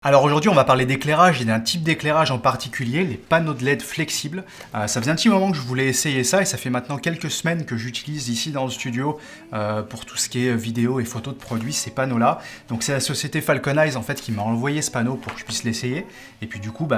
Alors aujourd'hui, on va parler d'éclairage et d'un type d'éclairage en particulier, les panneaux de LED flexibles. Ça faisait un petit moment que je voulais essayer ça et ça fait maintenant quelques semaines que j'utilise ici dans le studio pour tout ce qui est vidéo et photos de produits, ces panneaux-là. Donc c'est la société Falcon Eyes en fait qui m'a envoyé ce panneau pour que je puisse l'essayer. Et puis du coup,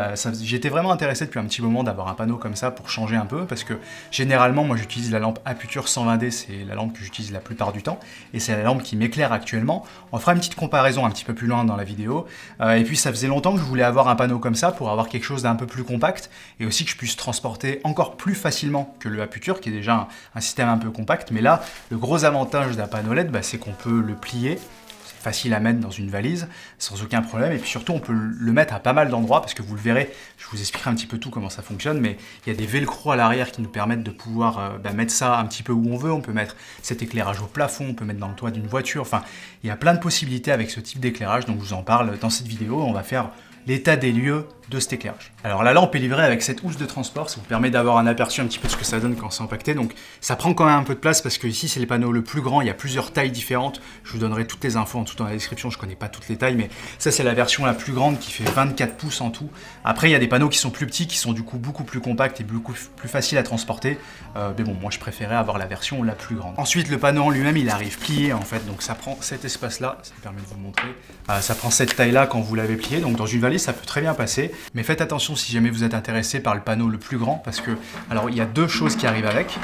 j'étais vraiment intéressé depuis un petit moment d'avoir un panneau comme ça pour changer un peu parce que généralement, moi j'utilise la lampe Aputure 120D, c'est la lampe que j'utilise la plupart du temps et c'est la lampe qui m'éclaire actuellement. On fera une petite comparaison un petit peu plus loin dans la vidéo. Et puis ça faisait longtemps que je voulais avoir un panneau comme ça pour avoir quelque chose d'un peu plus compact et aussi que je puisse transporter encore plus facilement que le Aputure qui est déjà un système un peu compact. Mais là, le gros avantage d'un panneau LED, c'est qu'on peut le plier. C'est facile à mettre dans une valise sans aucun problème et puis surtout on peut le mettre à pas mal d'endroits parce que vous le verrez, je vous expliquerai un petit peu tout comment ça fonctionne, mais il y a des velcro à l'arrière qui nous permettent de pouvoir mettre ça un petit peu où on veut. On peut mettre cet éclairage au plafond, on peut mettre dans le toit d'une voiture, enfin il y a plein de possibilités avec ce type d'éclairage, donc je vous en parle dans cette vidéo. On va faire l'état des lieux de cet éclairage. Alors la lampe est livrée avec cette housse de transport, ça vous permet d'avoir un aperçu un petit peu de ce que ça donne quand c'est empaqueté, donc ça prend quand même un peu de place parce que ici c'est le panneau le plus grand, il y a plusieurs tailles différentes, je vous donnerai toutes les infos en tout dans la description, je connais pas toutes les tailles, mais ça c'est la version la plus grande qui fait 24 pouces en tout. Après il y a des panneaux qui sont plus petits, qui sont du coup beaucoup plus compacts et beaucoup plus faciles à transporter, mais bon moi je préférais avoir la version la plus grande. Ensuite le panneau en lui-même il arrive plié en fait, donc ça prend cet espace là, ça me permet de vous montrer, ça prend cette taille là quand vous l'avez plié, donc dans une valise ça peut très bien passer, mais faites attention si jamais vous êtes intéressé par le panneau le plus grand, parce que alors il y a deux choses qui arrivent avec.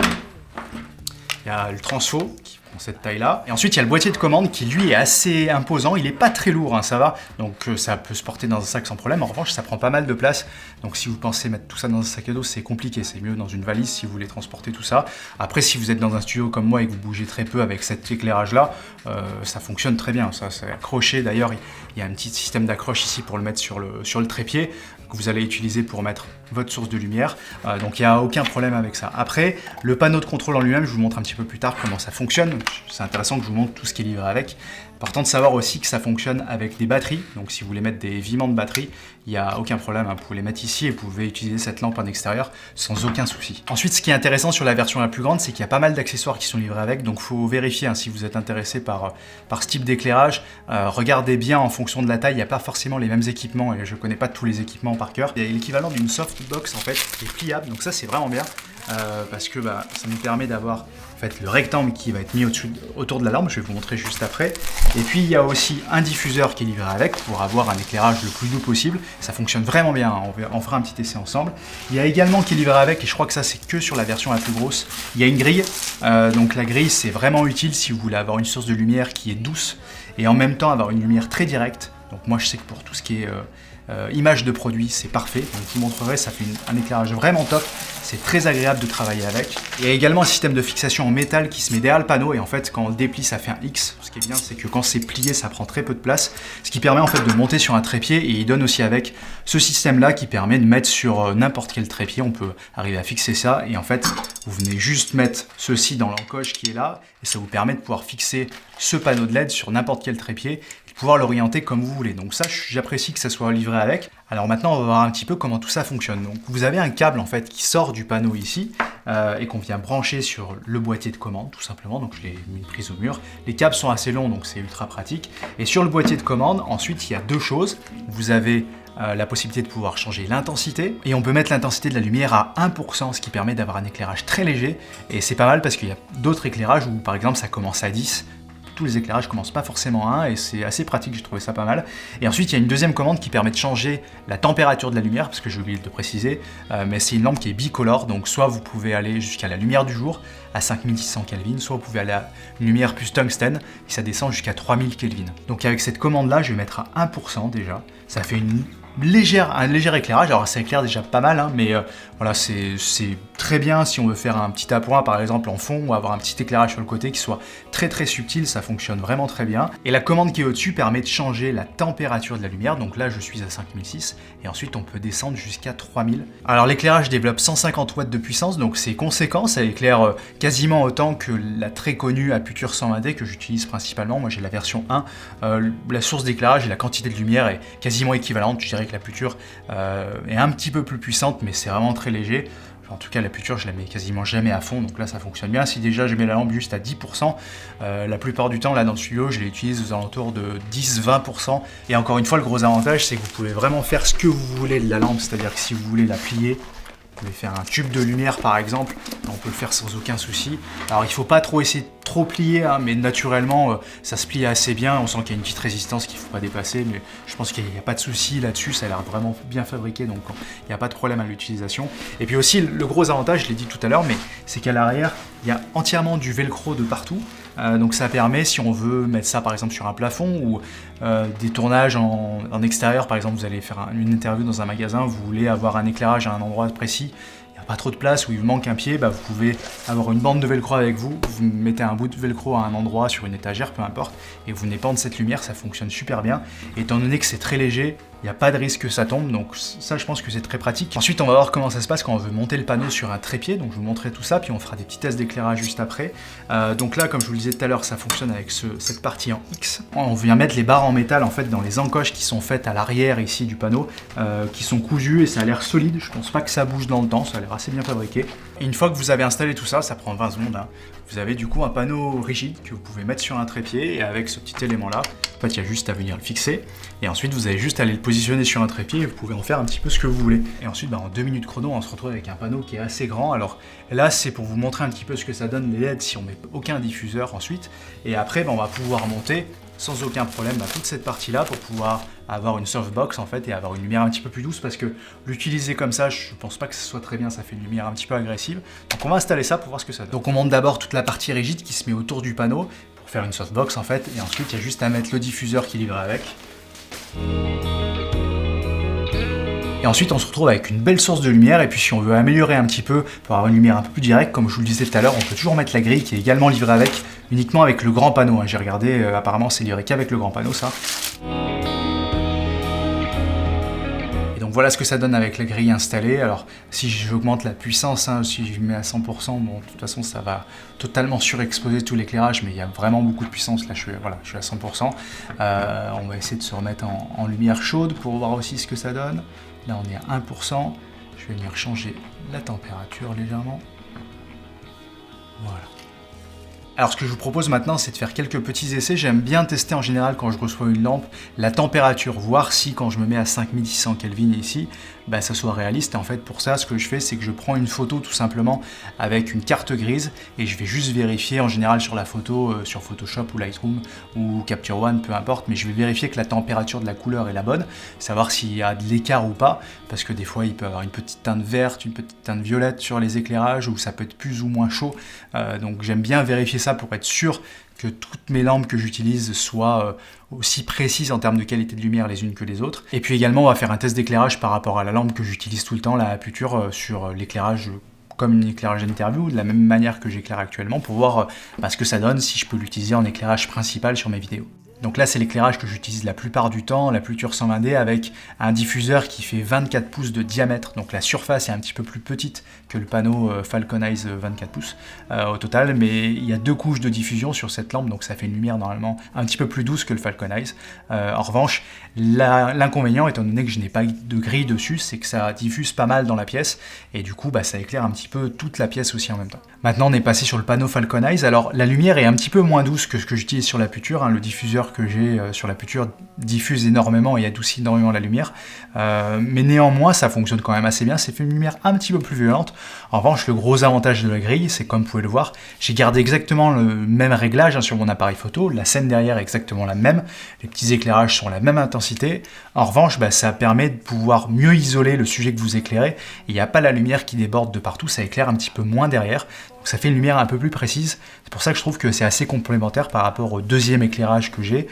Il y a le transfo qui prend cette taille-là, et ensuite il y a le boîtier de commande qui lui est assez imposant, il n'est pas très lourd, hein, ça va, donc ça peut se porter dans un sac sans problème. En revanche ça prend pas mal de place, donc si vous pensez mettre tout ça dans un sac à dos c'est compliqué, c'est mieux dans une valise si vous voulez transporter tout ça. Après si vous êtes dans un studio comme moi et que vous bougez très peu avec cet éclairage-là, ça fonctionne très bien, ça c'est accroché. D'ailleurs il y a un petit système d'accroche ici pour le mettre sur le trépied, que vous allez utiliser pour mettre votre source de lumière, donc il n'y a aucun problème avec ça. Après, le panneau de contrôle en lui-même, je vous montre un petit peu plus tard comment ça fonctionne, c'est intéressant que je vous montre tout ce qui est livré avec. Important de savoir aussi que ça fonctionne avec des batteries, donc si vous voulez mettre des viments de batterie, il n'y a aucun problème, hein. Vous pouvez les mettre ici et vous pouvez utiliser cette lampe en extérieur sans aucun souci. Ensuite, ce qui est intéressant sur la version la plus grande, c'est qu'il y a pas mal d'accessoires qui sont livrés avec, donc il faut vérifier hein, si vous êtes intéressé par ce type d'éclairage. Regardez bien en fonction de la taille, il n'y a pas forcément les mêmes équipements, et je ne connais pas tous les équipements par cœur. Il y a l'équivalent d'une softbox en fait, qui est pliable, donc ça c'est vraiment bien, parce que ça nous permet d'avoir en fait le rectangle qui va être mis autour de la lampe, je vais vous montrer juste après. Et puis il y a aussi un diffuseur qui est livré avec pour avoir un éclairage le plus doux possible. Ça fonctionne vraiment bien, hein. On fera un petit essai ensemble. Il y a également qui est livré avec, et je crois que ça c'est que sur la version la plus grosse, il y a une grille. Donc la grille c'est vraiment utile si vous voulez avoir une source de lumière qui est douce et en même temps avoir une lumière très directe. Donc moi je sais que pour tout ce qui est image de produit, c'est parfait. Donc je vous montrerai, ça fait un éclairage vraiment top. C'est très agréable de travailler avec. Il y a également un système de fixation en métal qui se met derrière le panneau et en fait quand on le déplie ça fait un X. Ce qui est bien c'est que quand c'est plié ça prend très peu de place. Ce qui permet en fait de monter sur un trépied, et il donne aussi avec ce système là qui permet de mettre sur n'importe quel trépied. On peut arriver à fixer ça et en fait vous venez juste mettre ceci dans l'encoche qui est là et ça vous permet de pouvoir fixer ce panneau de LED sur n'importe quel trépied, pouvoir l'orienter comme vous voulez. Donc ça, j'apprécie que ça soit livré avec. Alors maintenant, on va voir un petit peu comment tout ça fonctionne. Donc vous avez un câble en fait qui sort du panneau ici et qu'on vient brancher sur le boîtier de commande tout simplement. Donc je l'ai mis prise au mur. Les câbles sont assez longs, donc c'est ultra pratique. Et sur le boîtier de commande, ensuite, il y a deux choses. Vous avez la possibilité de pouvoir changer l'intensité et on peut mettre l'intensité de la lumière à 1%, ce qui permet d'avoir un éclairage très léger. Et c'est pas mal parce qu'il y a d'autres éclairages où par exemple ça commence à 10. Tous les éclairages commencent pas forcément à 1 et c'est assez pratique, j'ai trouvé ça pas mal. Et ensuite il y a une deuxième commande qui permet de changer la température de la lumière, parce que j'ai oublié de le préciser, mais c'est une lampe qui est bicolore, donc soit vous pouvez aller jusqu'à la lumière du jour à 5600 Kelvin, soit vous pouvez aller à une lumière plus tungstène et ça descend jusqu'à 3000 Kelvin. Donc avec cette commande là je vais mettre à 1% déjà, ça fait un léger éclairage. Alors ça éclaire déjà pas mal, hein, mais voilà, c'est très bien si on veut faire un petit appoint par exemple en fond ou avoir un petit éclairage sur le côté qui soit très très subtil, ça fonctionne vraiment très bien. Et la commande qui est au-dessus permet de changer la température de la lumière, donc là je suis à 5006 et ensuite on peut descendre jusqu'à 3000. Alors l'éclairage développe 150 watts de puissance, donc c'est conséquent, ça éclaire quasiment autant que la très connue Aputure 120D que j'utilise principalement. Moi j'ai la version 1, la source d'éclairage et la quantité de lumière est quasiment équivalente. Je dirais que l'Aputure est un petit peu plus puissante, mais c'est vraiment très léger. En tout cas, la puture, je la mets quasiment jamais à fond, donc là, ça fonctionne bien. Si déjà je mets la lampe juste à 10%, la plupart du temps, là, dans le studio, je l'utilise aux alentours de 10-20%. Et encore une fois, le gros avantage, c'est que vous pouvez vraiment faire ce que vous voulez de la lampe, c'est-à-dire que si vous voulez la plier, vous pouvez faire un tube de lumière par exemple, on peut le faire sans aucun souci. Alors il ne faut pas trop essayer de trop plier, hein, mais naturellement ça se plie assez bien, on sent qu'il y a une petite résistance qu'il ne faut pas dépasser, mais je pense qu'il n'y a pas de souci là-dessus, ça a l'air vraiment bien fabriqué, donc il n'y a pas de problème à l'utilisation. Et puis aussi le gros avantage, je l'ai dit tout à l'heure, mais c'est qu'à l'arrière, il y a entièrement du velcro de partout. Donc ça permet, si on veut mettre ça par exemple sur un plafond ou des tournages en extérieur, par exemple vous allez faire une interview dans un magasin, vous voulez avoir un éclairage à un endroit précis, il n'y a pas trop de place, où il vous manque un pied, vous pouvez avoir une bande de velcro avec vous, vous mettez un bout de velcro à un endroit, sur une étagère, peu importe, et vous venez pendre cette lumière, ça fonctionne super bien. Et étant donné que c'est très léger, il n'y a pas de risque que ça tombe, donc ça je pense que c'est très pratique. Ensuite on va voir comment ça se passe quand on veut monter le panneau sur un trépied, donc je vous montrerai tout ça, puis on fera des petits tests d'éclairage juste après. Donc là, comme je vous le disais tout à l'heure, ça fonctionne avec cette partie en X. On vient mettre les barres en métal en fait dans les encoches qui sont faites à l'arrière ici du panneau, qui sont cousues et ça a l'air solide, je pense pas que ça bouge dans le temps, ça a l'air assez bien fabriqué. Et une fois que vous avez installé tout ça, ça prend 20 secondes, hein, vous avez du coup un panneau rigide que vous pouvez mettre sur un trépied et avec ce petit élément là, en fait il y a juste à venir le fixer et ensuite vous avez juste à aller le positionner sur un trépied et vous pouvez en faire un petit peu ce que vous voulez. Et ensuite en 2 minutes chrono on se retrouve avec un panneau qui est assez grand. Alors là c'est pour vous montrer un petit peu ce que ça donne les LED si on met aucun diffuseur ensuite, et après on va pouvoir monter sans aucun problème toute cette partie là pour pouvoir avoir une softbox en fait et avoir une lumière un petit peu plus douce, parce que l'utiliser comme ça je pense pas que ce soit très bien, ça fait une lumière un petit peu agressive. Donc on va installer ça pour voir ce que ça donne. Donc on monte d'abord toute la partie rigide qui se met autour du panneau pour faire une softbox en fait, et ensuite il y a juste à mettre le diffuseur qui livre avec. Et ensuite on se retrouve avec une belle source de lumière, et puis si on veut améliorer un petit peu pour avoir une lumière un peu plus directe, comme je vous le disais tout à l'heure, on peut toujours mettre la grille qui est également livrée avec, uniquement avec le grand panneau, hein. J'ai regardé, apparemment c'est livré qu'avec le grand panneau ça. Et donc voilà ce que ça donne avec la grille installée. Alors si j'augmente la puissance, hein, si je mets à 100%, bon de toute façon ça va totalement surexposer tout l'éclairage, mais il y a vraiment beaucoup de puissance, là je suis à 100%. On va essayer de se remettre en lumière chaude pour voir aussi ce que ça donne. Là on est à 1%, je vais venir changer la température légèrement. Voilà. Alors ce que je vous propose maintenant, c'est de faire quelques petits essais. J'aime bien tester en général quand je reçois une lampe, la température, voir si quand je me mets à 5600 Kelvin ici, ça soit réaliste. Et en fait pour ça, ce que je fais, c'est que je prends une photo tout simplement avec une carte grise et je vais juste vérifier en général sur la photo, sur Photoshop ou Lightroom ou Capture One, peu importe, mais je vais vérifier que la température de la couleur est la bonne, savoir s'il y a de l'écart ou pas, parce que des fois il peut y avoir une petite teinte verte, une petite teinte violette sur les éclairages, ou ça peut être plus ou moins chaud, donc j'aime bien vérifier ça pour être sûr que toutes mes lampes que j'utilise soient aussi précises en termes de qualité de lumière les unes que les autres. Et puis également on va faire un test d'éclairage par rapport à la lampe que j'utilise tout le temps, la Aputure, sur l'éclairage comme un éclairage interview, de la même manière que j'éclaire actuellement, pour voir ce que ça donne si je peux l'utiliser en éclairage principal sur mes vidéos. Donc là c'est l'éclairage que j'utilise la plupart du temps, la Aputure 120D, avec un diffuseur qui fait 24 pouces de diamètre, donc la surface est un petit peu plus petite que le panneau Falcon Eyes 24 pouces au total, mais il y a 2 couches de diffusion sur cette lampe, donc ça fait une lumière normalement un petit peu plus douce que le Falcon Eyes. En revanche, l'inconvénient, étant donné que je n'ai pas de grille dessus, c'est que ça diffuse pas mal dans la pièce, et du coup ça éclaire un petit peu toute la pièce aussi en même temps. Maintenant on est passé sur le panneau Falcon Eyes. Alors la lumière est un petit peu moins douce que ce que j'utilise sur l'Aputure, hein. Le diffuseur que j'ai sur l'Aputure diffuse énormément et adoucit énormément la lumière, mais néanmoins ça fonctionne quand même assez bien, c'est fait une lumière un petit peu plus violente. En revanche, le gros avantage de la grille, c'est comme vous pouvez le voir, j'ai gardé exactement le même réglage, hein, sur mon appareil photo, la scène derrière est exactement la même, les petits éclairages sont la même intensité. En revanche, ça permet de pouvoir mieux isoler le sujet que vous éclairez, il n'y a pas la lumière qui déborde de partout, ça éclaire un petit peu moins derrière, donc ça fait une lumière un peu plus précise. C'est pour ça que je trouve que c'est assez complémentaire par rapport au deuxième éclairage que j'ai,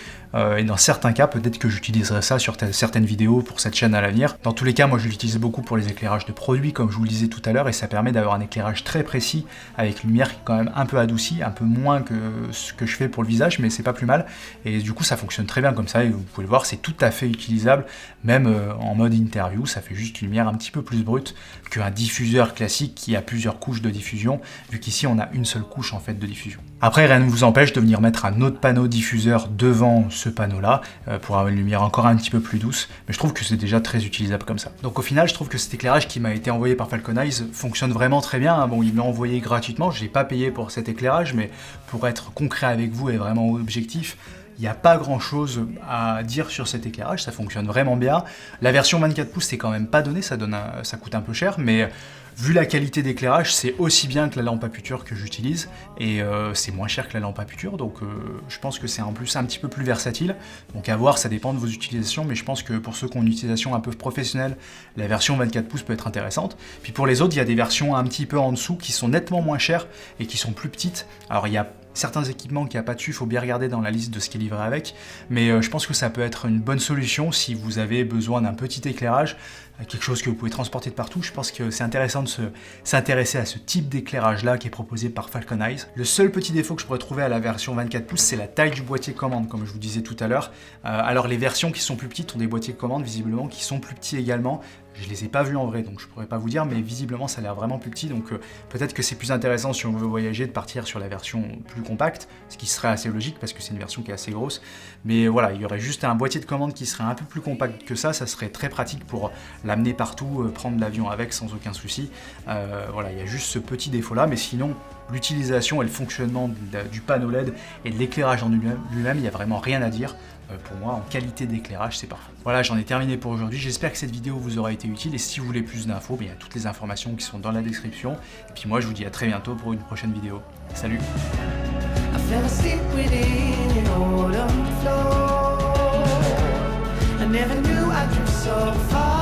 et dans certains cas peut-être que j'utiliserai ça sur certaines vidéos pour cette chaîne à l'avenir. Dans tous les cas, moi je l'utilise beaucoup pour les éclairages de produits comme je vous le disais tout à l'heure, et ça permet d'avoir un éclairage très précis avec une lumière qui est quand même un peu adoucie, un peu moins que ce que je fais pour le visage, mais c'est pas plus mal, et du coup ça fonctionne très bien comme ça, et vous pouvez le voir, c'est tout à fait utilisable agréable. Même en mode interview, ça fait juste une lumière un petit peu plus brute qu'un diffuseur classique qui a plusieurs couches de diffusion, vu qu'ici on a une seule couche en fait de diffusion. Après, rien ne vous empêche de venir mettre un autre panneau diffuseur devant ce panneau-là pour avoir une lumière encore un petit peu plus douce, mais je trouve que c'est déjà très utilisable comme ça. Donc au final, je trouve que cet éclairage qui m'a été envoyé par Falcon Eyes fonctionne vraiment très bien. Bon, il me l'a envoyé gratuitement, je n'ai pas payé pour cet éclairage, mais pour être concret avec vous et vraiment objectif, il n'y a pas grand chose à dire sur cet éclairage, ça fonctionne vraiment bien. La version 24 pouces, c'est quand même pas donné, ça coûte un peu cher, mais vu la qualité d'éclairage, c'est aussi bien que la lampe à puture que j'utilise, et c'est moins cher que la lampe à puture, donc je pense que c'est en plus un petit peu plus versatile. Donc à voir, ça dépend de vos utilisations, mais je pense que pour ceux qui ont une utilisation un peu professionnelle, la version 24 pouces peut être intéressante. Puis pour les autres, il y a des versions un petit peu en dessous qui sont nettement moins chères et qui sont plus petites. Alors il y a certains équipements qu'il n'y a pas dessus, il faut bien regarder dans la liste de ce qui est livré avec, mais je pense que ça peut être une bonne solution si vous avez besoin d'un petit éclairage, quelque chose que vous pouvez transporter de partout. Je pense que c'est intéressant de s'intéresser à ce type d'éclairage là qui est proposé par Falcon Eyes. Le seul petit défaut que je pourrais trouver à la version 24 pouces, c'est la taille du boîtier commande, comme je vous disais tout à l'heure. Alors les versions qui sont plus petites ont des boîtiers commande visiblement qui sont plus petits également. Je les ai pas vus en vrai, donc je pourrais pas vous dire, mais visiblement ça a l'air vraiment plus petit, donc peut-être que c'est plus intéressant si on veut voyager de partir sur la version plus compacte, ce qui serait assez logique parce que c'est une version qui est assez grosse. Mais voilà, il y aurait juste un boîtier de commande qui serait un peu plus compact que ça serait très pratique pour l'amener partout, prendre l'avion avec sans aucun souci. Voilà, il y a juste ce petit défaut là, mais sinon l'utilisation et le fonctionnement du panneau LED et de l'éclairage en lui-même, il n'y a vraiment rien à dire. Pour moi, en qualité d'éclairage, c'est parfait. Voilà, j'en ai terminé pour aujourd'hui. J'espère que cette vidéo vous aura été utile. Et si vous voulez plus d'infos, il y a toutes les informations qui sont dans la description. Et puis moi, je vous dis à très bientôt pour une prochaine vidéo. Salut! I never knew I'd drift so far.